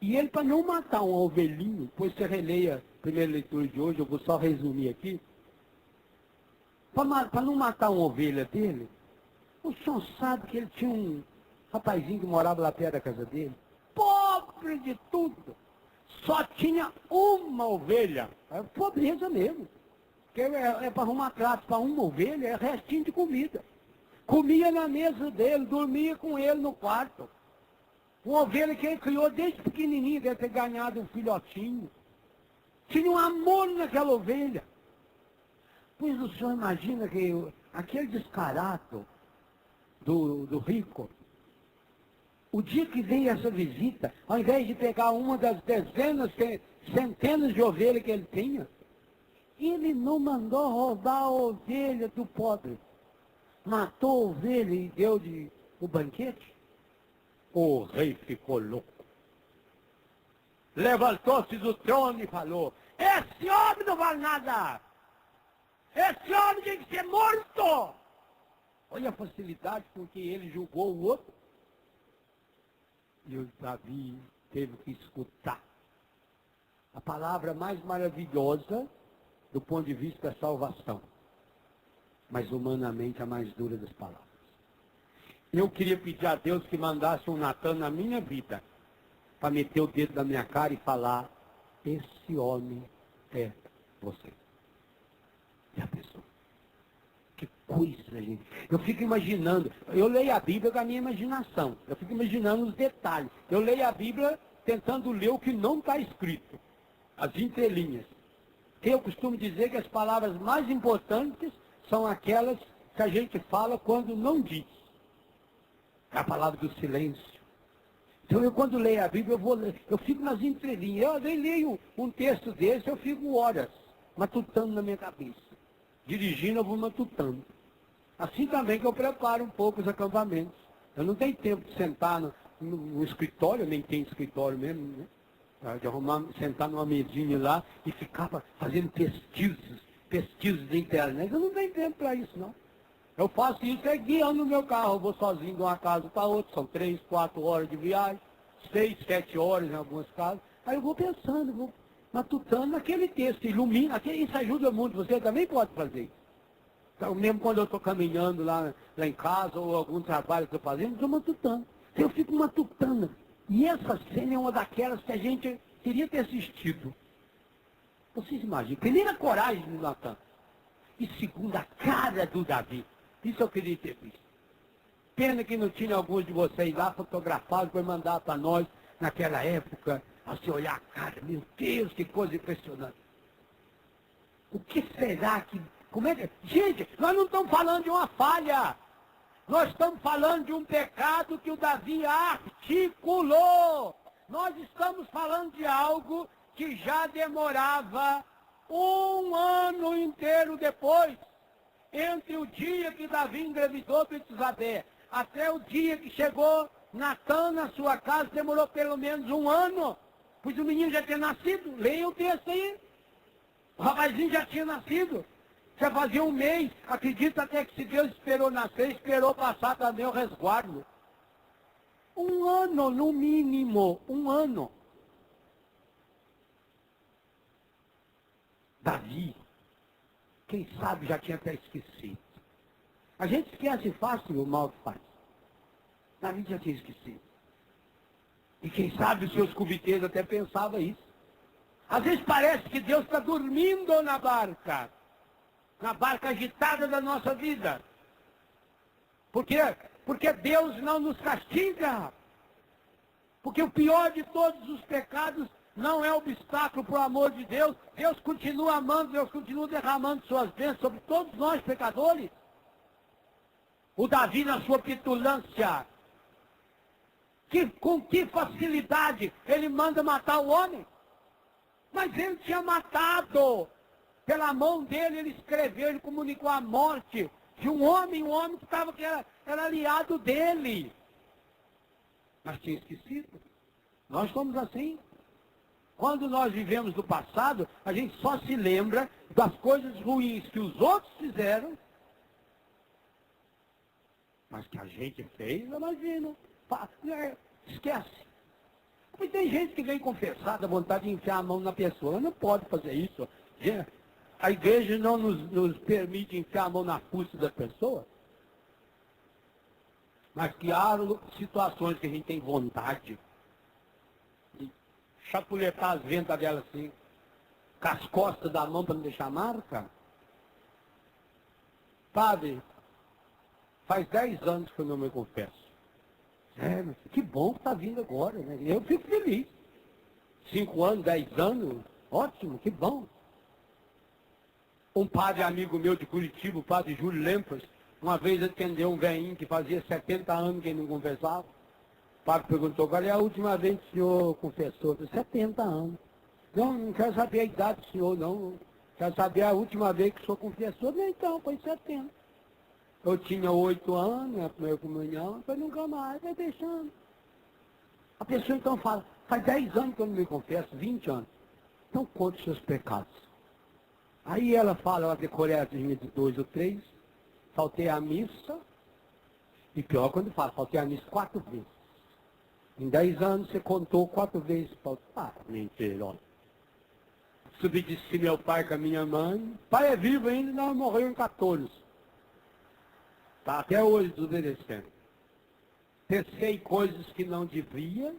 e ele, para não matar um ovelhinho, depois você releia a primeira leitura de hoje, eu vou só resumir aqui, para não matar uma ovelha dele, o senhor sabe que ele tinha um rapazinho que morava lá perto da casa dele, pobre de tudo, só tinha uma ovelha, é pobreza mesmo, porque é para arrumar prato para uma ovelha, é restinho de comida. Comia na mesa dele, dormia com ele no quarto. Uma ovelha que ele criou desde pequenininho, deve ter ganhado um filhotinho. Tinha um amor naquela ovelha. Pois o senhor imagina que aquele descarado do rico, o dia que veio essa visita, ao invés de pegar uma das dezenas, centenas de ovelhas que ele tinha, ele não mandou roubar a ovelha do pobre. Matou a ovelha e deu o banquete. O rei ficou louco. Levantou-se do trono e falou: esse homem não vale nada. Esse homem tem que ser morto. Olha a facilidade com que ele julgou o outro. E o Davi teve que escutar a palavra mais maravilhosa do ponto de vista da salvação, mas humanamente a mais dura das palavras. Eu queria pedir a Deus que mandasse um Natan na minha vida, para meter o dedo na minha cara e falar: esse homem é você. E a pessoa. Que coisa, gente. Eu fico imaginando, eu leio a Bíblia com a minha imaginação. Eu fico imaginando os detalhes. Eu leio a Bíblia tentando ler o que não está escrito. As entrelinhas. Eu costumo dizer que as palavras mais importantes são aquelas que a gente fala quando não diz. É a palavra do silêncio. Então eu quando leio a Bíblia, eu fico nas entrelinhas. Eu nem leio um texto desse, eu fico horas matutando na minha cabeça. Dirigindo, eu vou matutando. Assim também que eu preparo um pouco os acampamentos. Eu não tenho tempo de sentar no escritório, nem tem escritório mesmo, né? De arrumar, sentar numa mesinha lá e ficava fazendo pesquisas de internet. Eu não tenho tempo para isso, não. Eu faço isso guiando o meu carro. Eu vou sozinho de uma casa para outra. São 3, 4 horas de viagem. 6, 7 horas em algumas casas. Aí eu vou pensando, vou matutando naquele texto. Ilumina. Isso ajuda muito. Você também pode fazer isso. Então, mesmo quando eu estou caminhando lá em casa, ou algum trabalho que eu estou fazendo, estou matutando. Eu fico matutando. E essa cena é uma daquelas que a gente queria ter assistido. Vocês imaginam? Primeira, coragem de Natan. E segunda, a cara do Davi. Isso eu queria ter visto. Pena que não tinha alguns de vocês lá fotografados para mandar para nós, naquela época, a se olhar a cara. Meu Deus, que coisa impressionante. O que será que... Como é que... Gente, nós não estamos falando de uma falha. Nós estamos falando de um pecado que o Davi articulou. Nós estamos falando de algo que já demorava um ano inteiro depois, entre o dia que Davi engravidou Betsabé, até o dia que chegou Natan na sua casa, demorou pelo menos um ano, pois o menino já tinha nascido. Leia o texto aí. O rapazinho já tinha nascido. Já fazia um mês. Acredita até que se Deus esperou nascer, esperou passar também o resguardo. Um ano, no mínimo. Um ano. Davi, quem sabe já tinha até esquecido. A gente esquece fácil o mal que faz. Davi já tinha esquecido. E quem sabe os seus comitês até pensavam isso. Às vezes parece que Deus está dormindo na barca agitada da nossa vida. Por quê? Porque Deus não nos castiga. Porque o pior de todos os pecados não é obstáculo para o amor de Deus. Deus continua amando, Deus continua derramando suas bênçãos sobre todos nós pecadores. O Davi, na sua petulância, com que facilidade ele manda matar o homem. Mas ele tinha matado. Pela mão dele, ele escreveu, ele comunicou a morte de um homem que era aliado dele. Mas tinha esquecido. Nós somos assim. Quando nós vivemos do passado, a gente só se lembra das coisas ruins que os outros fizeram, mas que a gente fez, imagina. Esquece. E tem gente que vem confessar, dá vontade de enfiar a mão na pessoa. Não pode fazer isso. A igreja não nos permite enfiar a mão na fuça da pessoa. Mas que há situações que a gente tem vontade de chapuletar as ventas dela assim, com as costas da mão para não deixar marca. Padre, faz 10 anos que eu não me confesso. Mas que bom que está vindo agora, né? Eu fico feliz. 5 anos, 10 anos, ótimo, que bom. Um padre amigo meu de Curitiba, o padre Júlio Lempers, uma vez atendeu um velhinho que fazia 70 anos que ele não confessava. O padre perguntou, qual é a última vez que o senhor confessou? 70 anos. Não quero saber a idade do senhor, não. Quero saber a última vez que o senhor confessou. Não, então, foi 70. Eu tinha 8 anos, a primeira comunhão, foi nunca mais, vai deixando. A pessoa então fala, faz 10 anos que eu não me confesso, 20 anos. Então conte os seus pecados. Aí ela fala, ela decorei as linhas de 2 ou 3, faltei a missa, e pior quando fala, faltei a missa 4 vezes. Em 10 anos você contou 4 vezes, mentira. Subdisse meu pai com a minha mãe, pai é vivo ainda, não morreu em 14. Está até hoje desobedecendo. Pensei coisas que não devia.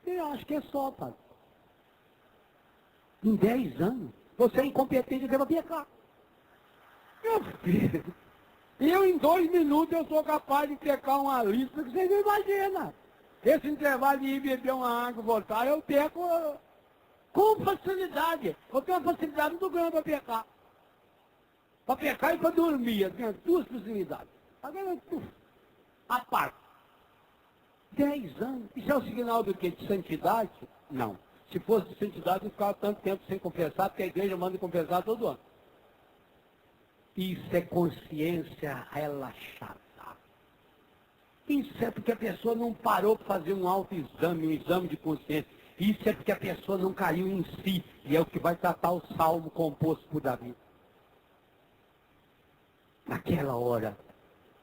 Eu acho que é só, padre. Em 10 anos, você é incompetente de pecar. Meu filho, eu em 2 minutos eu sou capaz de pecar uma lista que vocês não imaginam. Esse intervalo de ir beber uma água e voltar, eu peco com facilidade. Eu tenho uma facilidade muito grande para pecar. Para pecar e para dormir, eu tenho 2 possibilidades. Agora, a parte. 10 anos. Isso é o sinal do quê? De santidade? Não. Se fosse de santidade, eu ficava tanto tempo sem confessar, porque a igreja manda confessar todo ano. Isso é consciência relaxada. Isso é porque a pessoa não parou para fazer um autoexame, um exame de consciência. Isso é porque a pessoa não caiu em si. E é o que vai tratar o salmo composto por Davi. Naquela hora,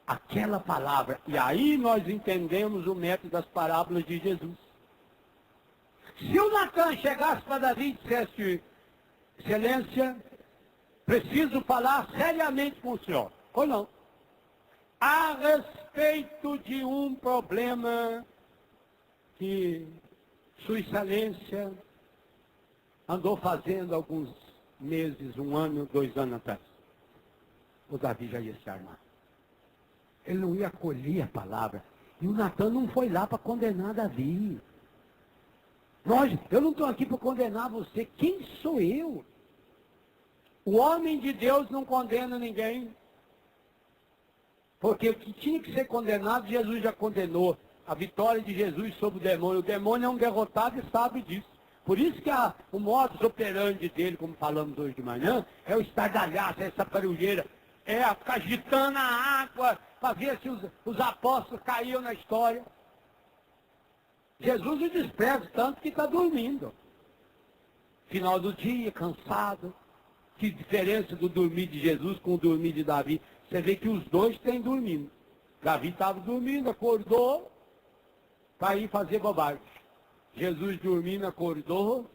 aquela palavra. E aí nós entendemos o método das parábolas de Jesus. Se o Natan chegasse para Davi e dissesse, excelência, preciso falar seriamente com o senhor. Ou não? A respeito de um problema que Sua Excelência andou fazendo alguns meses, 1 ano, 2 anos atrás. O Davi já ia se armar. Ele não ia acolher a palavra. E o Natan não foi lá para condenar Davi. Eu não estou aqui para condenar você. Quem sou eu? O homem de Deus não condena ninguém. Porque o que tinha que ser condenado, Jesus já condenou. A vitória de Jesus sobre o demônio. O demônio é um derrotado e sabe disso. Por isso que o modus operandi dele, como falamos hoje de manhã, é o estardalhaço, é essa barulheira. É ficar agitando a água para ver se os apóstolos caíam na história. Jesus o despreza tanto que está dormindo. Final do dia, cansado. Que diferença do dormir de Jesus com o dormir de Davi. Você vê que os dois têm dormindo. Davi estava dormindo, acordou, para ir fazer bobagem. Jesus dormindo, acordou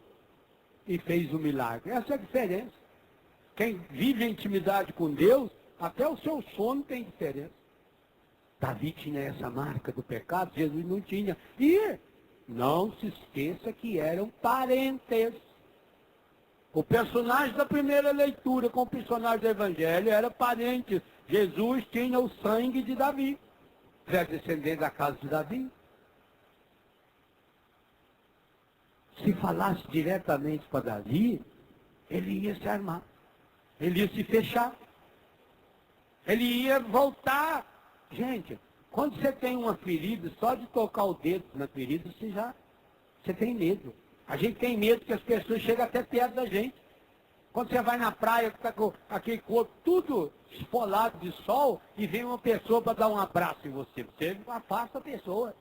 e fez o milagre. Essa é a diferença. Quem vive a intimidade com Deus, até o seu sono tem diferença. Davi tinha essa marca do pecado, Jesus não tinha. E não se esqueça que eram parentes. O personagem da primeira leitura com o personagem do Evangelho era parente. Jesus tinha o sangue de Davi. É descendente da casa de Davi. Se falasse diretamente para Davi, ele ia se armar. Ele ia se fechar. Ele ia voltar. Gente, quando você tem uma ferida, só de tocar o dedo na ferida, você tem medo. A gente tem medo que as pessoas cheguem até perto da gente. Quando você vai na praia, que está com aquele corpo tudo esfolado de sol, e vem uma pessoa para dar um abraço em você. Você afasta a pessoa.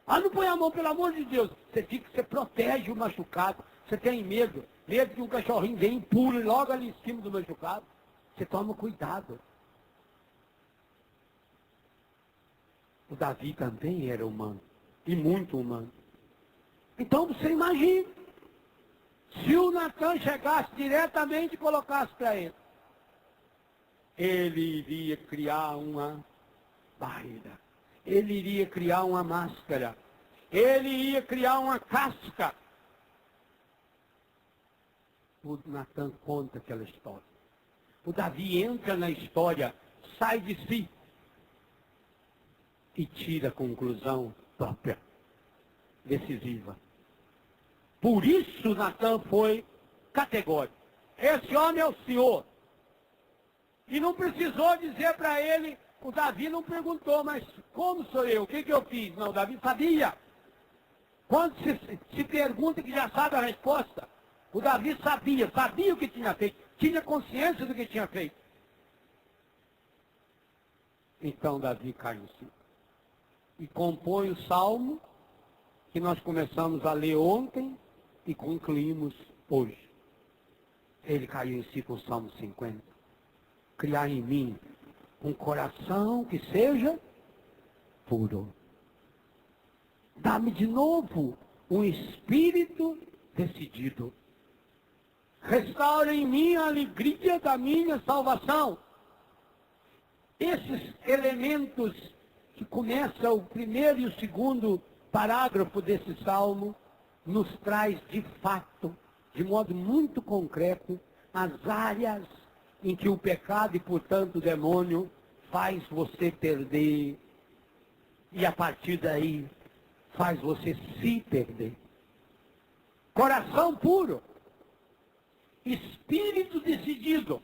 Ah, não põe a mão, pelo amor de Deus. Você protege o machucado. Você tem medo. Medo que um cachorrinho venha e pule logo ali em cima do machucado. Você toma cuidado. O Davi também era humano. E muito humano. Então você imagina. Se o Natan chegasse diretamente e colocasse para ele, ele iria criar uma barreira. Ele iria criar uma máscara. Ele ia criar uma casca. O Natan conta aquela história. O Davi entra na história, sai de si e tira a conclusão própria, decisiva. Por isso Natan foi categórico. Esse homem é o Senhor. E não precisou dizer para ele, o Davi não perguntou, mas como sou eu? O que eu fiz? Não, o Davi sabia. Quando se pergunta que já sabe a resposta, o Davi sabia o que tinha feito, tinha consciência do que tinha feito. Então Davi cai em si. E compõe o salmo que nós começamos a ler ontem e concluímos hoje. Ele caiu em si com o Salmo 50. Criar em mim um coração que seja puro. Dá-me de novo um espírito decidido. Restaura em mim a alegria da minha salvação. Esses elementos que começam o primeiro e o segundo parágrafo desse salmo nos traz de fato, de modo muito concreto, as áreas em que o pecado e, portanto, o demônio faz você perder e, a partir daí, faz você se perder. Coração puro, espírito decidido,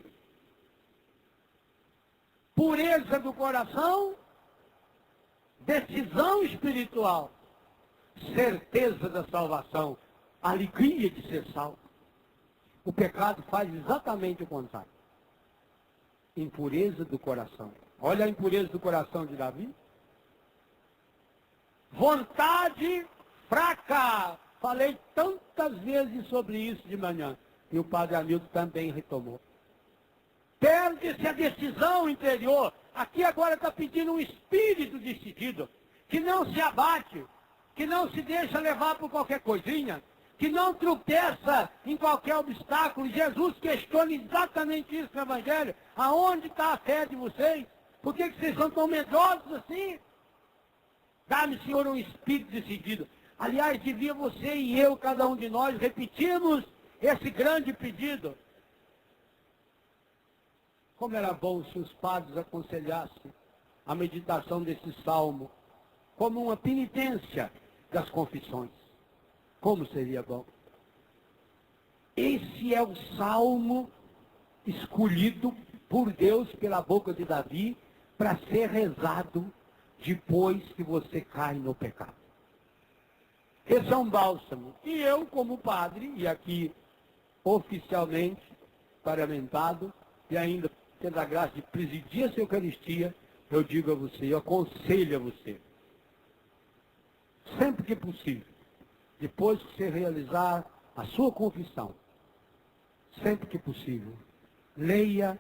pureza do coração, decisão espiritual, certeza da salvação, alegria de ser salvo. O pecado faz exatamente o contrário. Impureza do coração. Olha a impureza do coração de Davi. Vontade fraca. Falei tantas vezes sobre isso de manhã. E o padre Hamilton também retomou. Perde-se a decisão interior. Aqui agora está pedindo um espírito decidido, que não se abate, que não se deixa levar por qualquer coisinha, que não tropeça em qualquer obstáculo. Jesus questiona exatamente isso no Evangelho. Aonde está a fé de vocês? Por que vocês são tão medrosos assim? Dá-me, Senhor, um espírito decidido. Aliás, devia você e eu, cada um de nós, repetirmos esse grande pedido. Como era bom se os padres aconselhassem a meditação desse salmo como uma penitência das confissões. Como seria bom. Esse é o salmo escolhido por Deus pela boca de Davi para ser rezado depois que você cai no pecado. Esse é um bálsamo. E eu, como padre, e aqui oficialmente paramentado, e ainda tendo a graça de presidir essa Eucaristia, eu digo a você, eu aconselho a você, sempre que possível, depois que você realizar a sua confissão, sempre que possível, leia,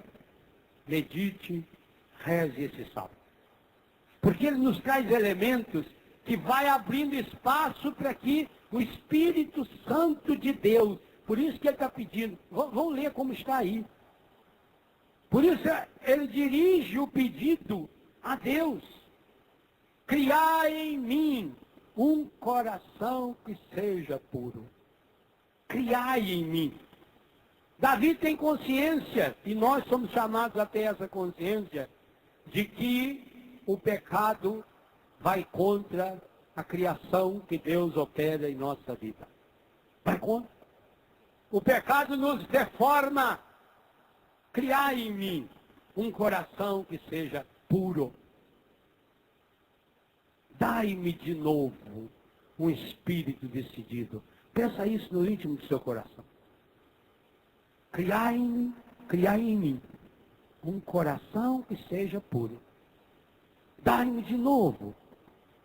medite, reze esse salmo. Porque ele nos traz elementos que vai abrindo espaço para que o Espírito Santo de Deus, por isso que ele está pedindo, vamos ler como está aí. Por isso ele dirige o pedido a Deus. Criai em mim um coração que seja puro. Criai em mim. Davi tem consciência, e nós somos chamados a ter essa consciência, de que o pecado vai contra a criação que Deus opera em nossa vida. Vai contra. O pecado nos deforma. Criai em mim um coração que seja puro. Dai-me de novo um espírito decidido. Pensa isso no íntimo do seu coração. Criai em mim um coração que seja puro. Dai-me de novo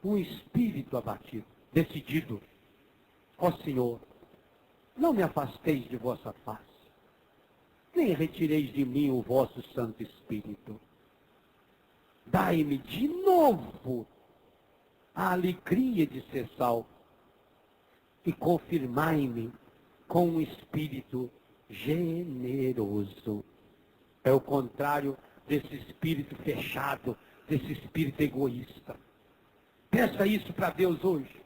um espírito abatido, decidido. Ó Senhor, não me afasteis de vossa face, nem retireis de mim o vosso Santo Espírito. Dai-me de novo a alegria de ser salvo e confirmai-me com um espírito generoso. É o contrário desse espírito fechado, desse espírito egoísta. Peça isso para Deus hoje.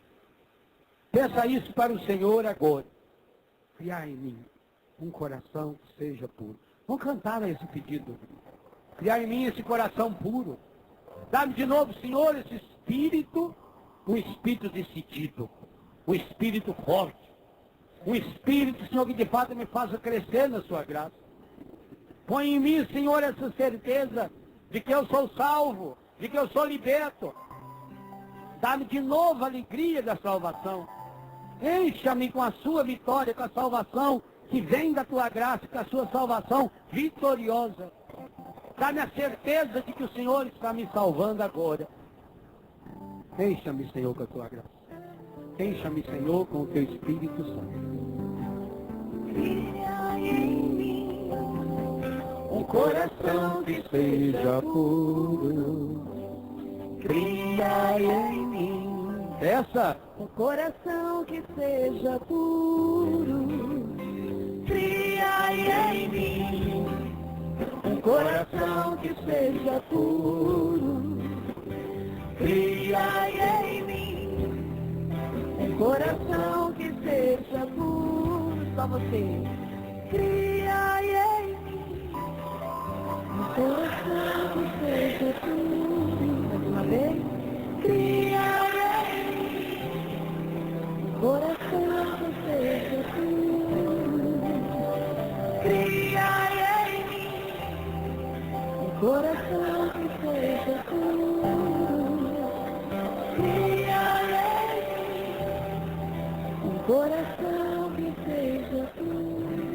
Peça isso para o Senhor agora. Criar em mim um coração que seja puro. Vamos cantar esse pedido. Criar em mim esse coração puro. Dá-me de novo, Senhor, esse espírito, um espírito decidido, um espírito forte, um espírito, Senhor, que de fato me faça crescer na sua graça. Põe em mim, Senhor, essa certeza de que eu sou salvo, de que eu sou liberto. Dá-me de novo a alegria da salvação. Encha-me com a sua vitória, com a salvação que vem da tua graça, com a sua salvação vitoriosa. Dá-me a certeza de que o Senhor está me salvando agora. Encha-me, Senhor, com a tua graça. Encha-me, Senhor, com o teu Espírito Santo. Cria em mim Um coração que seja puro. Cria em mim Essa um coração que seja puro. Cria em mim um coração que seja puro. Cria em mim um coração que seja puro. Só você. Cria em mim um coração que seja puro. Mais uma vez. Cria em mim um coração que seja puro. Cria em mim um coração que seja puro. Cria em mim um coração que seja puro.